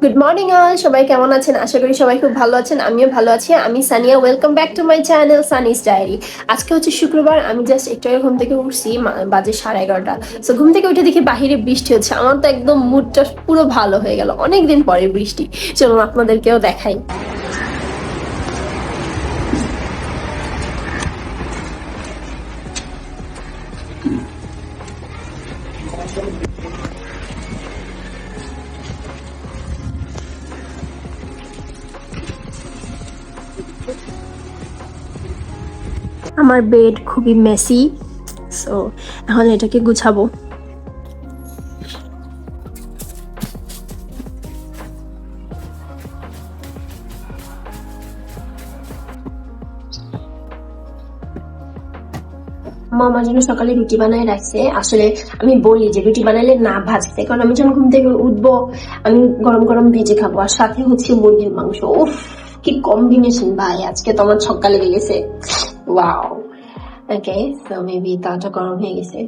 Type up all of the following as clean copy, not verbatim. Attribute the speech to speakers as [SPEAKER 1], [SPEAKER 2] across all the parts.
[SPEAKER 1] Good morning all, সবাই কেমন আছেন? আশা করি সবাই খুব ভালো আছেন। আমিও ভালো আছি। আমি Sania, welcome back to my channel Sani's diary. আজকে হচ্ছে শুক্রবার। আমি জাস্ট একটু আগে ঘুম থেকে উঠছি, বাজে 11:30। সো ঘুম থেকে উঠে দেখি বাহিরে বৃষ্টি হচ্ছে। আমার তো একদম মুডটা পুরো ভালো হয়ে গেল, অনেকদিন পরে বৃষ্টি। চলুন আপনাদেরকেও দেখাই। আমার বেড খুবই মেসি, সো এখন এটাকে গুছাবো। মা আমার জন্য সকালে রুটি বানায় রাখছে। আসলে আমি বলি যে রুটি বানাইলে না ভাজতে, কারণ আমি যখন ঘুম থেকে উঠবো আমি গরম গরম ভেজে খাবো, আর সাথে হচ্ছে মুরগির মাংস। উফ, কি কম্বিনেশন ভাই! আজকে তো আমার ছক্কা লেগে গেছে। ওয়াও। ওকে, সো মেবি তাওয়াটা গরম হয়ে গেছে।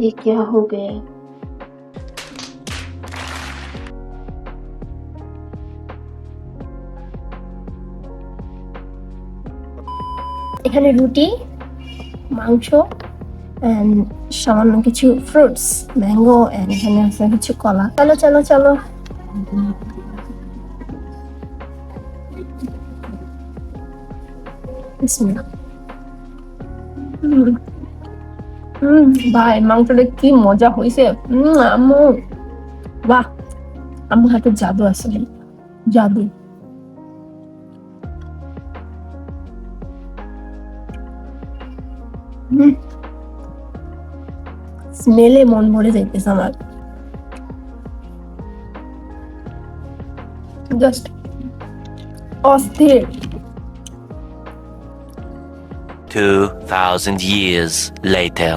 [SPEAKER 1] ये क्या हो गया? এখানে রুটি, মাংস এন্ড সামান্য কিছু ফ্রুটস, ম্যাঙ্গো এন্ড এখানে আছে কিছু কলা। চলো চলো চলো। বিসমিল্লাহ। হুম হুম, ভাই মাংসটা কি মজা হয়েছে! আম্মু, বাহ! আম্মু হাতে জাদু আসলে, জাদু। স্মেলে মন ভরে যাইতেছে আমার, জাস্ট অস্থির।
[SPEAKER 2] 2,000 years later.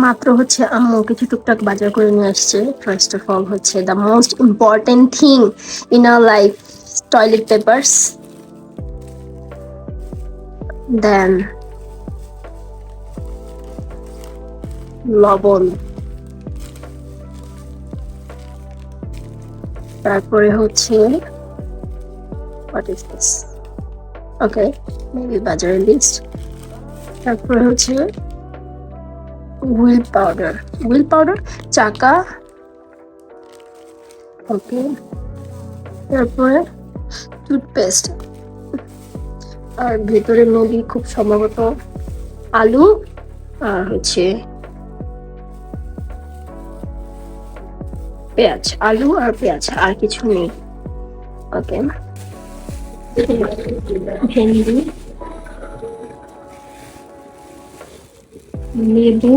[SPEAKER 1] মাত্র হচ্ছে আম্মু কিছু টুকটাক বাজার করে নিয়ে আসছে। ফার্স্ট অফ অল হচ্ছে the most important thing in our life, toilet papers. Then লবণ, তারপরে হচ্ছে what is this, okay maybe বাজারের লিস্ট। তারপরে হচ্ছে হুইল পাউডার, হুইল পাউডার, চাকা, ওকে। তারপরে টুথপেস্ট, আর ভেতরে মেবি খুব সম্ভবত আলু, আর হচ্ছে পেঁয়াজ। আলু আর পেঁয়াজ, আর কিছু নেই। ওকে, ভেন্ডি, লেবু,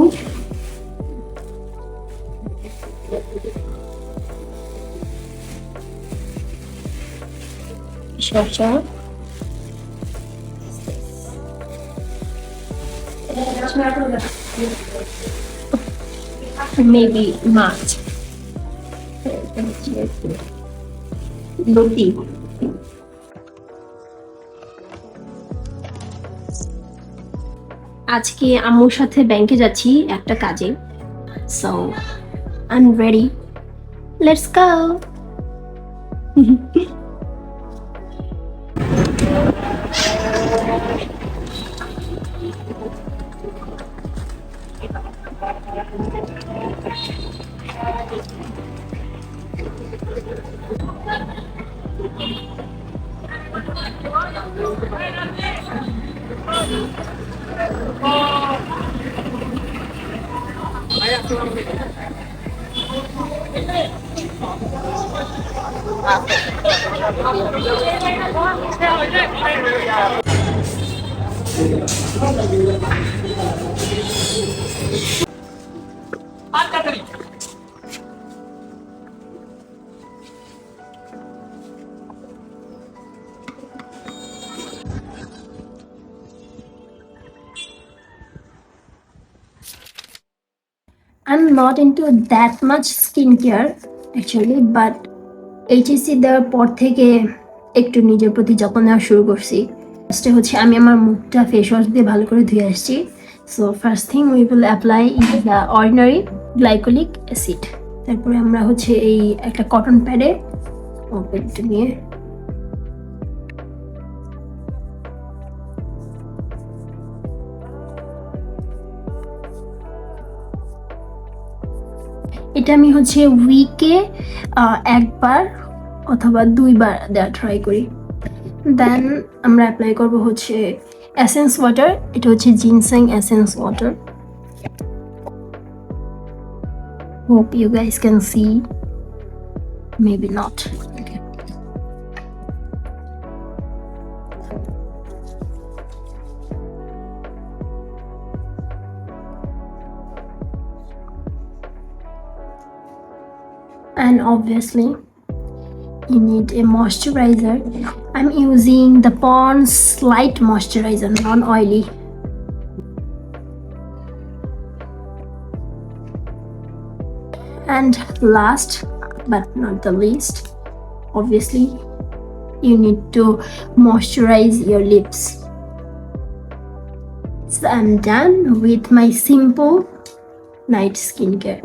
[SPEAKER 1] শসা, মেবি মাছ, লতি। আজকে আম্মুর সাথে ব্যাংকে যাচ্ছি একটা কাজে, so I am ready, let's go. I'm not into that much skincare actually, but HSC দেওয়ার পর থেকে একটু নিজের প্রতি যত্ন নেওয়া শুরু করছি। ফার্স্টে হচ্ছে আমি আমার মুখটা ফেস ওয়াশ দিয়ে ভালো করে ধুয়ে আসছি। So first thing we will apply is the ordinary glycolic acid. তারপরে আমরা হচ্ছে এই একটা কটন প্যাডে ওপেনটা নিয়ে এটা আমি হচ্ছে উইকে একবার অথবা 2বার দেওয়া ট্রাই করি। দেন আমরা অ্যাপ্লাই করব হচ্ছে এসেন্স ওয়াটার। এটা হচ্ছে ginseng essence water. Hope you guys can see, maybe not. And obviously you need a moisturizer. I'm using the Pond's Light Moisturizer, non-oily. And last but not the least, obviously you need to moisturize your lips. So I'm done with my simple night skincare.